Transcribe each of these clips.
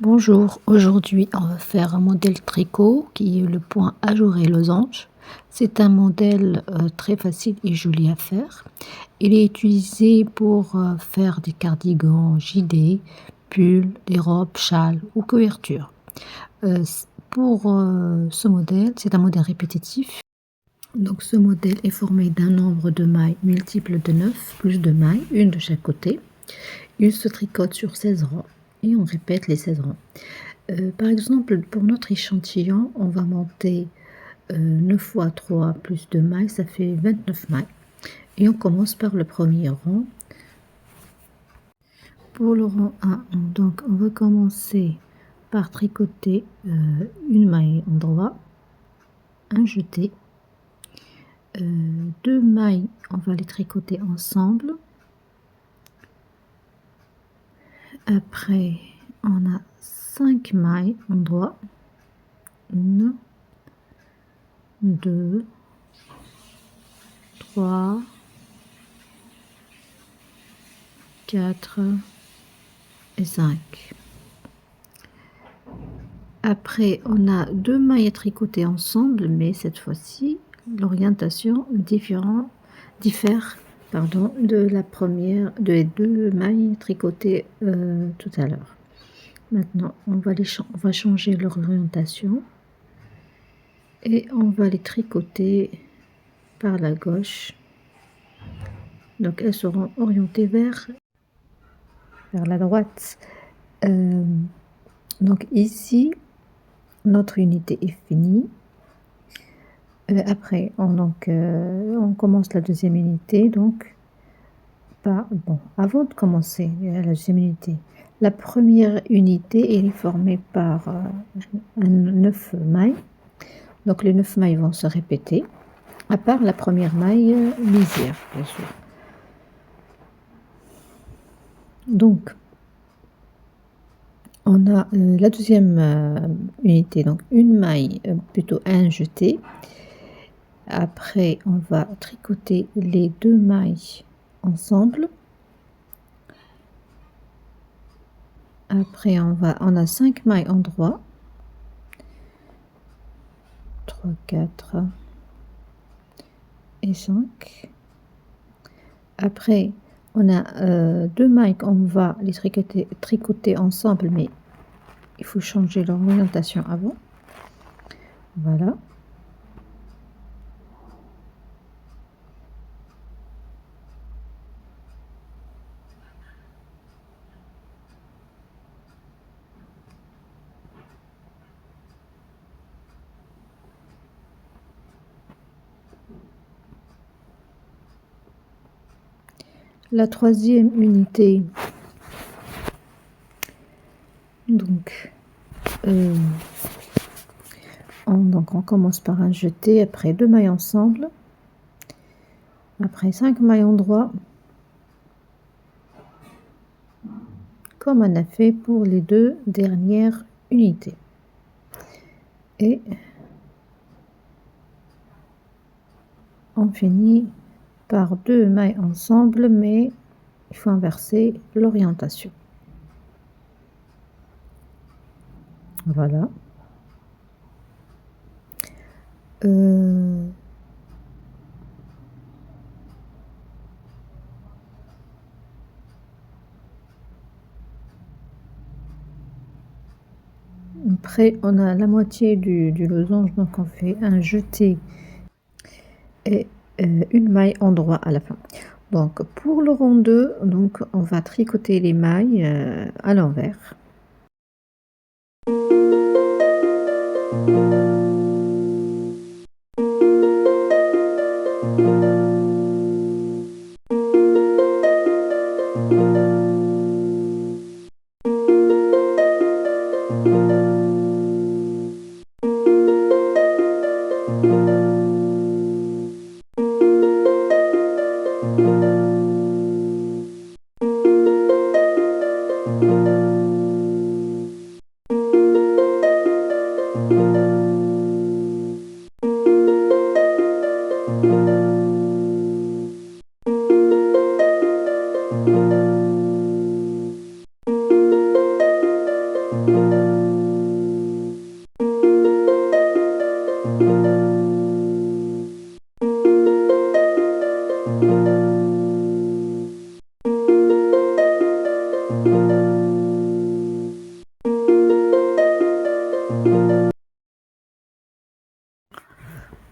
Bonjour, aujourd'hui on va faire un modèle tricot qui est le point ajouré losange. C'est un modèle très facile et joli à faire. Il est utilisé pour faire des cardigans, gilets, pulls, des robes, châles ou couvertures. Pour ce modèle, c'est un modèle répétitif. Donc ce modèle est formé d'un nombre de mailles multiple de 9 plus de mailles, une de chaque côté. Il se tricote sur 16 rangs et on répète les 16 rangs. Par exemple, pour notre échantillon, on va monter 9 fois 3 plus 2 mailles, ça fait 29 mailles. Et on commence par le premier rang. Pour le rang 1, donc on va commencer par tricoter une maille endroit, un jeté, 2 mailles, on va les tricoter ensemble. Après, on a 5 mailles endroit, 1, 2, 3, 4 et 5. Après, on a 2 mailles à tricoter ensemble, mais cette fois-ci, l'orientation diffère de la première, des 2 mailles tricotées tout à l'heure. Maintenant, on va changer leur orientation et on va les tricoter par la gauche. Donc, elles seront orientées vers la droite. Donc ici, notre unité est finie. Après, on commence la deuxième unité. Donc, avant de commencer la deuxième unité, la première unité est formée par 9 mailles. Donc, les 9 mailles vont se répéter, à part la première maille lisière, bien sûr. Donc, on a la deuxième unité, donc une maille, plutôt un jeté. Après, on va tricoter les 2 mailles ensemble. Après, on a 5 mailles endroit. 3, 4 et 5. Après, on a 2 mailles qu'on va les tricoter ensemble, mais il faut changer leur orientation avant. Voilà. La troisième unité, donc on commence par un jeté, après 2 mailles ensemble, après 5 mailles endroit, comme on a fait pour les 2 dernières unités. Et on finit par 2 mailles ensemble, mais il faut inverser l'orientation. Voilà. Après, on a la moitié du losange, donc on fait un jeté et une maille endroit à la fin. Donc pour le rang 2, donc on va tricoter les mailles à l'envers.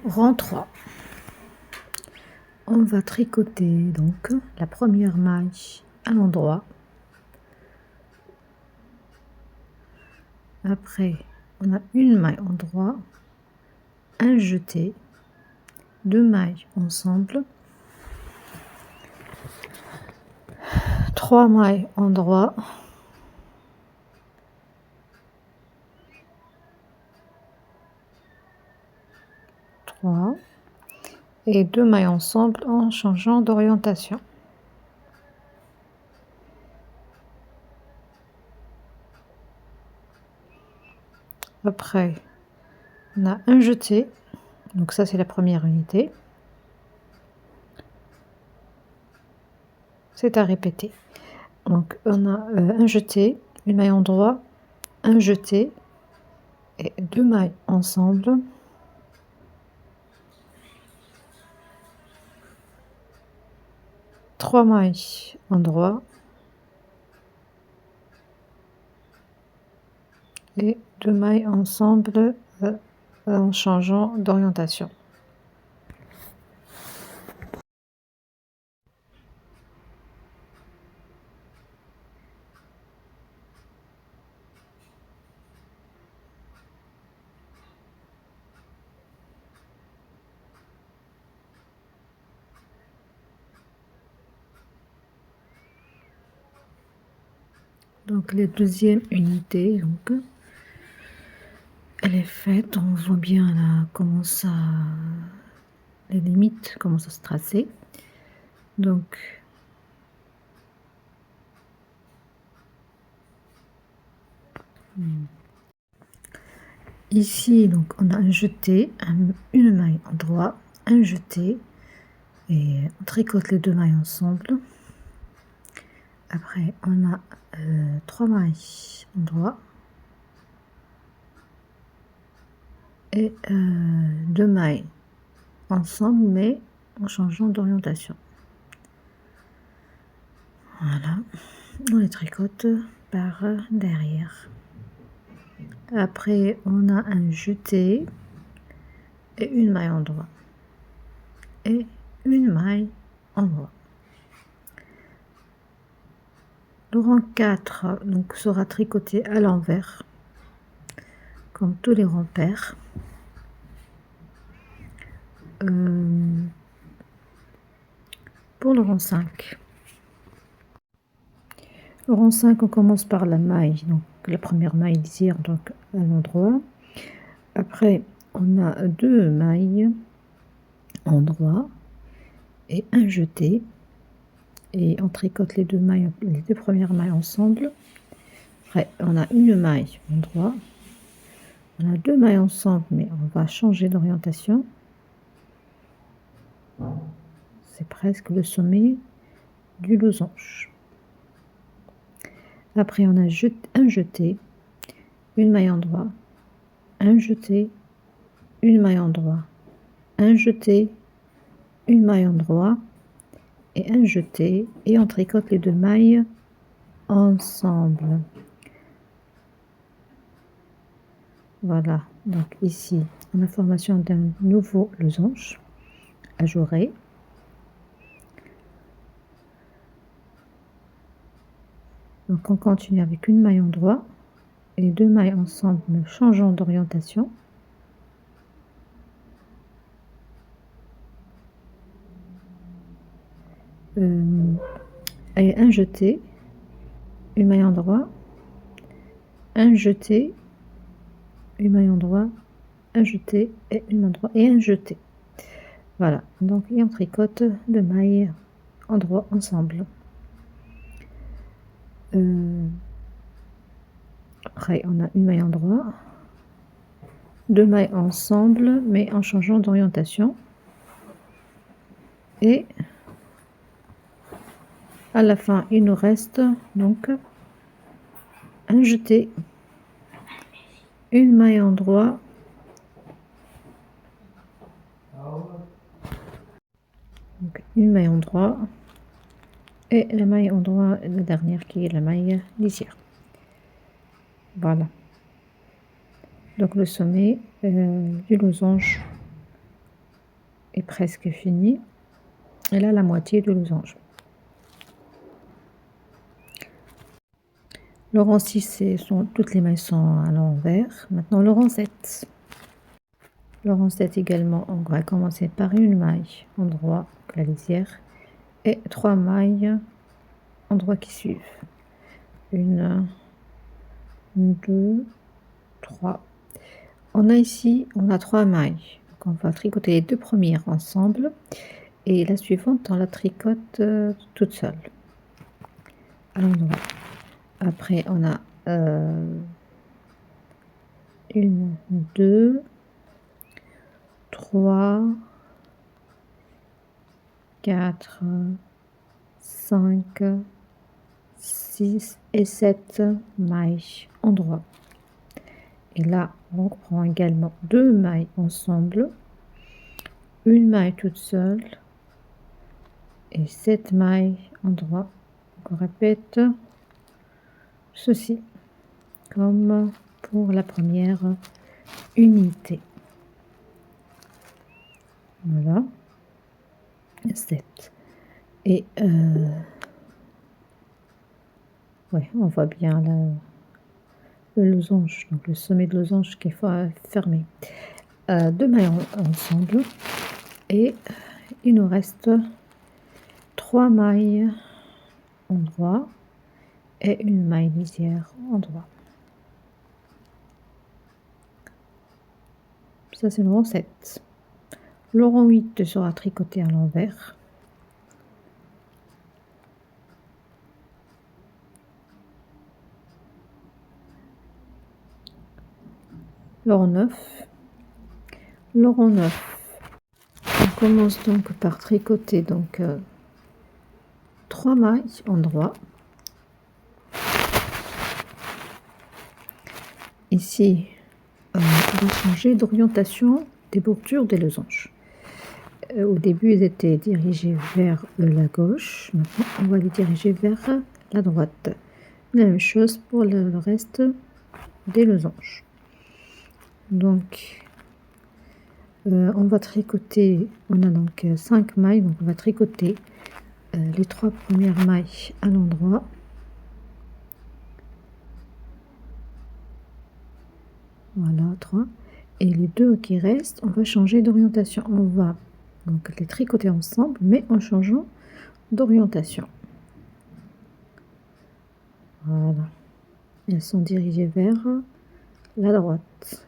Rang 3. On va tricoter donc la première maille à l'endroit. Après, on a une maille en droit, un jeté, deux mailles ensemble, trois mailles en droit, trois, et deux mailles ensemble en changeant d'orientation. Après, on a un jeté, donc ça c'est la première unité. C'est à répéter. Donc on a un jeté, une maille en droit, un jeté et deux mailles ensemble. Trois mailles en droit et deux mailles ensemble en changeant d'orientation. Donc la deuxième unité, donc elle est faite. On voit bien là comment ça, les limites commencent à se tracer. Donc ici, donc on a un jeté, une maille en droit, un jeté, et on tricote les deux mailles ensemble. Après, on a trois mailles en droit et deux mailles ensemble, mais en changeant d'orientation. Voilà, on les tricote par derrière. Après, on a un jeté et une maille en droit et une maille en droit. Le rang 4 donc, sera tricoté à l'envers, comme tous les rangs pairs. Pour le rang 5. Le rang 5, on commence par la maille, donc la première maille lisière, donc à l'endroit. Après, on a deux mailles en droit et un jeté. Et on tricote les deux premières mailles ensemble. Après, on a une maille en droit. On a deux mailles ensemble, mais on va changer d'orientation. C'est presque le sommet du losange. Après, on a un jeté, une maille en droit, un jeté, une maille en droit, un jeté, une maille en droit et un jeté, et on tricote les deux mailles ensemble. Voilà, donc ici, on a formation d'un nouveau losange ajouré. Donc on continue avec une maille en droit et deux mailles ensemble, changeant d'orientation. Et un jeté, une maille en droit, un jeté, une maille en droit, un jeté et une maille en droit et un jeté. Voilà, donc et on tricote deux mailles en droit ensemble. Après, on a une maille en droit, deux mailles ensemble, mais en changeant d'orientation. Et à la fin, il nous reste donc un jeté une maille endroit, donc une maille endroit et la maille endroit, la dernière qui est la maille lisière. Voilà. Donc le sommet du losange est presque fini. Et là, la moitié du losange. Le rang 6, toutes les mailles sont à l'envers. Maintenant, le rang 7. Le rang 7 également, on va commencer par une maille endroit, la lisière, et 3 mailles endroit qui suivent. 1, 2, 3. On a 3 mailles. Donc on va tricoter les 2 premières ensemble et la suivante, on la tricote toute seule à l'endroit. Après, on a 1, 2, 3, 4, 5, 6 et 7 mailles endroit. Et là, on prend également 2 mailles ensemble, une maille toute seule et 7 mailles endroit. On répète ceci comme pour la première unité. Voilà, 7. Et ouais, on voit bien le losange, donc le sommet de losange qui est fermé. 2 mailles ensemble et il nous reste 3 mailles endroit et une maille lisière endroit. Ça c'est le rang 7. Le rang 8 sera tricoté à l'envers. Le rang 9. Le rang 9. On commence donc par tricoter donc 3 mailles endroit. Ici, on va changer d'orientation des bordures des losanges. Au début, ils étaient dirigés vers la gauche. Maintenant, on va les diriger vers la droite. La même chose pour le reste des losanges. Donc, on va tricoter, on a donc 5 mailles, donc on va tricoter les 3 premières mailles à l'endroit. Voilà, 3. Et les 2 qui restent, on va changer d'orientation. On va donc les tricoter ensemble, mais en changeant d'orientation. Voilà. Elles sont dirigées vers la droite.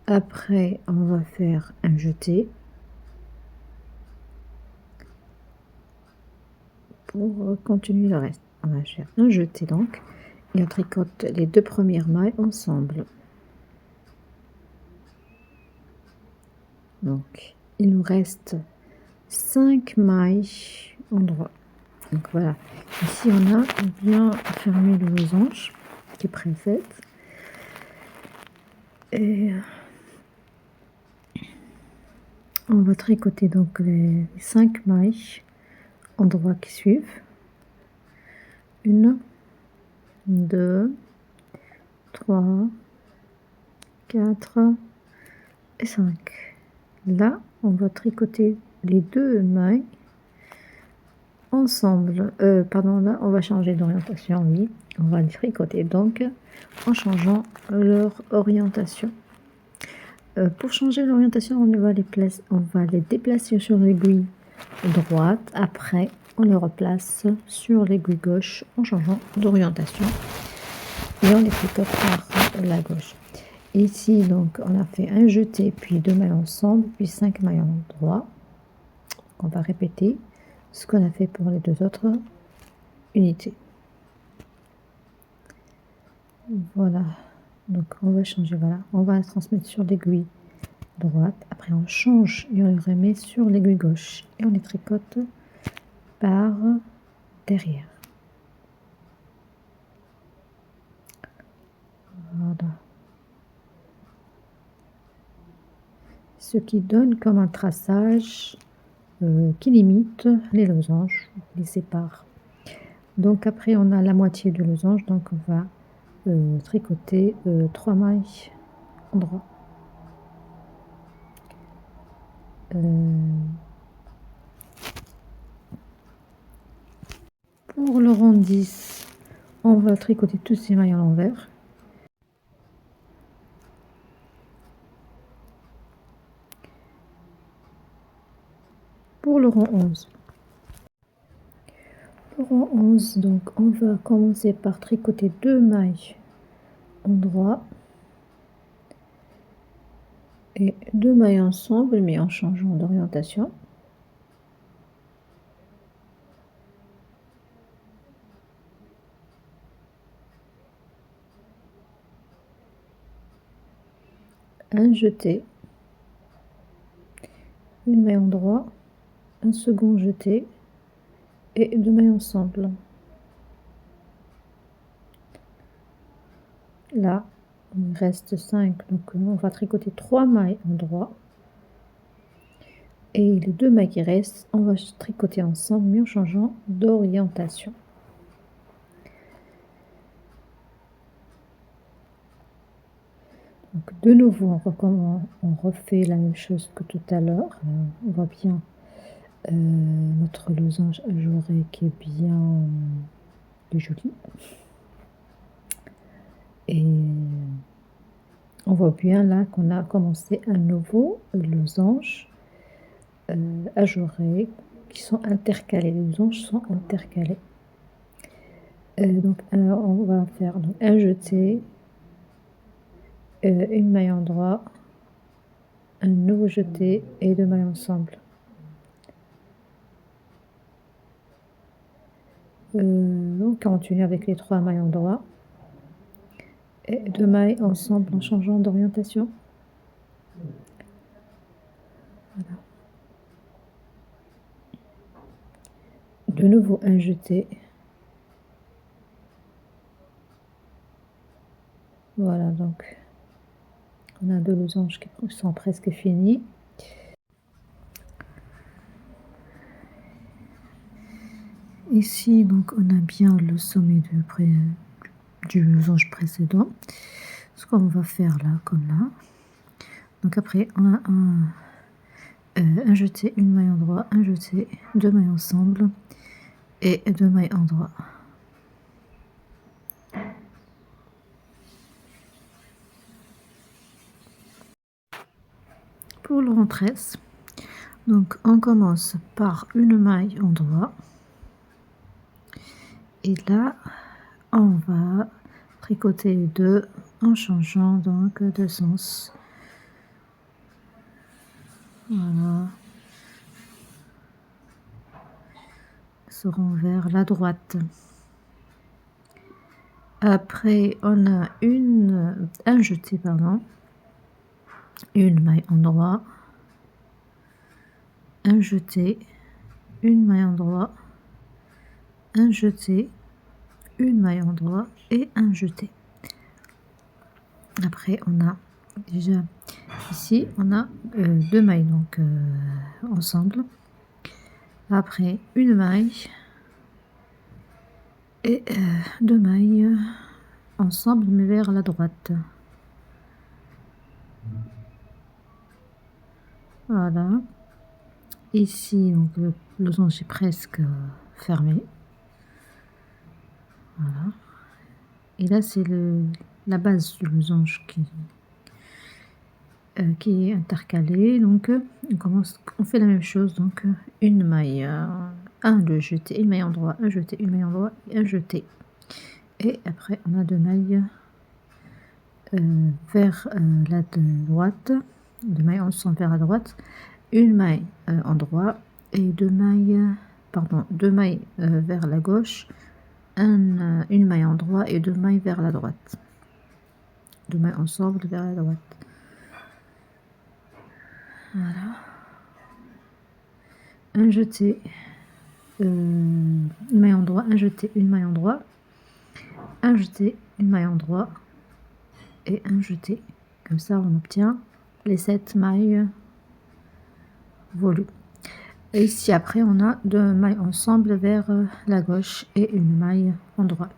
Après, on va faire un jeté pour continuer le reste. On va faire un jeté donc et on tricote les 2 premières mailles ensemble. Donc, il nous reste 5 mailles endroit. Donc voilà, ici on a bien fermé le losange qui est préfait. Et on va tricoter donc les 5 mailles endroit qui suivent. 1, 2, 3, 4 et 5. Là, on va tricoter les 2 mailles ensemble. Pardon, là, on va changer d'orientation, oui. On va les tricoter donc en changeant leur orientation. Pour changer l'orientation, on va les déplacer sur l'aiguille droite. Après, on les replace sur l'aiguille gauche en changeant d'orientation. Et on les tricote par la gauche. Ici, donc, on a fait un jeté, puis 2 mailles ensemble, puis 5 mailles endroit. On va répéter ce qu'on a fait pour les 2 autres unités. Voilà. Donc, on va changer, voilà. On va la transmettre sur l'aiguille droite. Après, on change et on les remet sur l'aiguille gauche. Et on les tricote par derrière. ce qui donne comme un traçage qui limite les losanges, les sépare. Donc après on a la moitié du losange, donc on va tricoter 3 mailles endroit. Pour le rond 10, on va tricoter tous ces mailles à l'envers. Pour le rond 11. Le rond 11, donc on va commencer par tricoter 2 mailles endroit et 2 mailles ensemble, mais en changeant d'orientation. Un jeté, une maille endroit, un second jeté et 2 mailles ensemble. Là, il reste 5, donc on va tricoter 3 mailles endroit. Et les 2 mailles qui restent, on va tricoter ensemble, mais en changeant d'orientation. Donc de nouveau, on refait la même chose que tout à l'heure. On voit bien notre losange ajouré qui est bien joli. Et on voit bien là qu'on a commencé un nouveau losange ajouré qui sont intercalés. Les losanges sont intercalés. Donc on va faire donc, un jeté, une maille endroit, un nouveau jeté et 2 mailles ensemble. On continue avec les 3 mailles endroit et 2 mailles ensemble en changeant d'orientation. Voilà. De nouveau un jeté. Voilà, donc on a 2 losanges qui sont presque finis. Ici, donc, on a bien le sommet du losange précédent. Ce qu'on va faire là, comme là. Donc après, on a un jeté, une maille endroit, un jeté, 2 mailles ensemble et 2 mailles endroit. Pour le rond 13, donc on commence par une maille endroit. Et là, on va tricoter les 2 en changeant donc de sens. Voilà. Seront vers la droite. Après, on a un jeté, pardon, une maille endroit, un jeté, une maille endroit, un jeté, une maille endroit et un jeté. Après, on a déjà ici, on a 2 mailles donc ensemble. Après, une maille et 2 mailles ensemble mais vers la droite. Voilà. Ici, donc, le losange est presque fermé. Voilà. Et là, c'est la base du losange qui est intercalée. Donc, on fait la même chose. Donc, une maille, un jeté, une maille endroit, un jeté, une maille endroit et un jeté. Et après, on a 2 mailles vers la droite, 2 mailles ensemble vers la droite, une maille endroit et 2 mailles, pardon, 2 mailles vers la gauche, une maille endroit et 2 mailles vers la droite. 2 mailles ensemble vers la droite. Voilà. Un jeté, une maille endroit, un jeté, une maille endroit, un jeté, une maille endroit et un jeté. Comme ça, on obtient les 7 mailles volume. Et ici après on a 2 mailles ensemble vers la gauche et une maille en droit.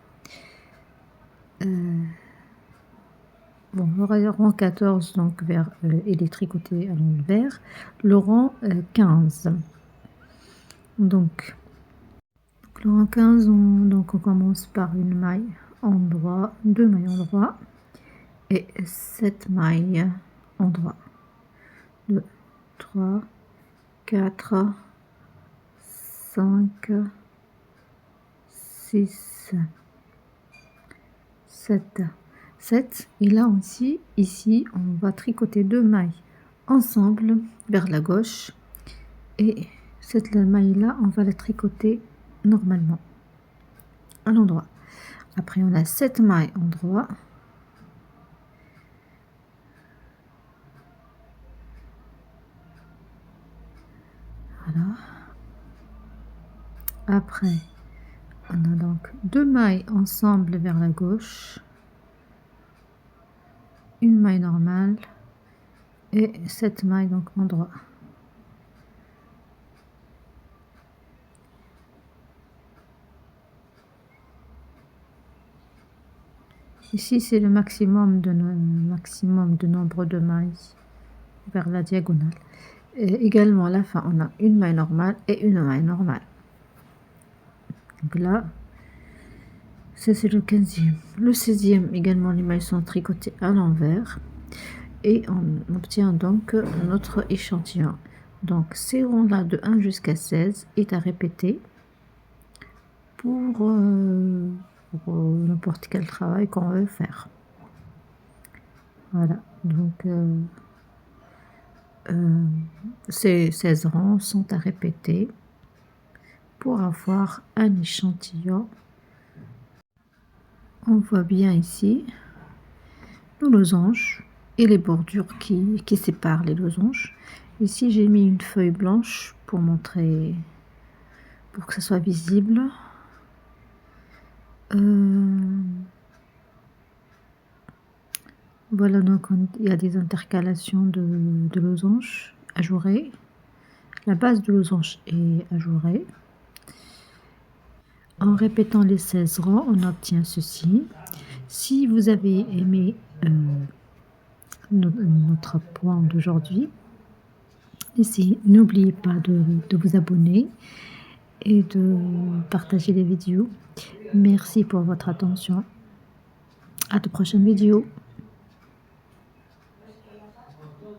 Bon, le rang 14 donc vers il est tricoté à l'envers, le rang 15. Donc le rang 15 on commence par une maille en droit, 2 mailles en droit et 7 mailles en droit. 2, 3, 4, 5, 6, 7. 7 et là aussi, ici, on va tricoter 2 mailles ensemble vers la gauche et cette maille là, on va la tricoter normalement à l'endroit. Après, on a 7 mailles en droit. Voilà. Après, on a donc 2 mailles ensemble vers la gauche, une maille normale et 7 mailles donc en droit. Ici, c'est le maximum de nombre de mailles vers la diagonale. Et également, à la fin, on a une maille normale et une maille normale. Donc là, ça c'est le 15e. Le 16e, également, les mailles sont tricotées à l'envers. Et on obtient donc notre échantillon. Donc, ces rangs-là de 1 jusqu'à 16 est à répéter pour n'importe quel travail qu'on veut faire. Voilà, donc ces 16 rangs sont à répéter pour avoir un échantillon. On voit bien ici nos losanges et les bordures qui séparent les losanges. Ici, j'ai mis une feuille blanche pour montrer, pour que ça soit visible. Voilà, donc il y a des intercalations de losanges ajourés. La base de losange est ajourée. En répétant les 16 rangs, on obtient ceci. Si vous avez aimé notre point d'aujourd'hui, n'oubliez pas de vous abonner et de partager les vidéos. Merci pour votre attention. À de prochaines vidéos.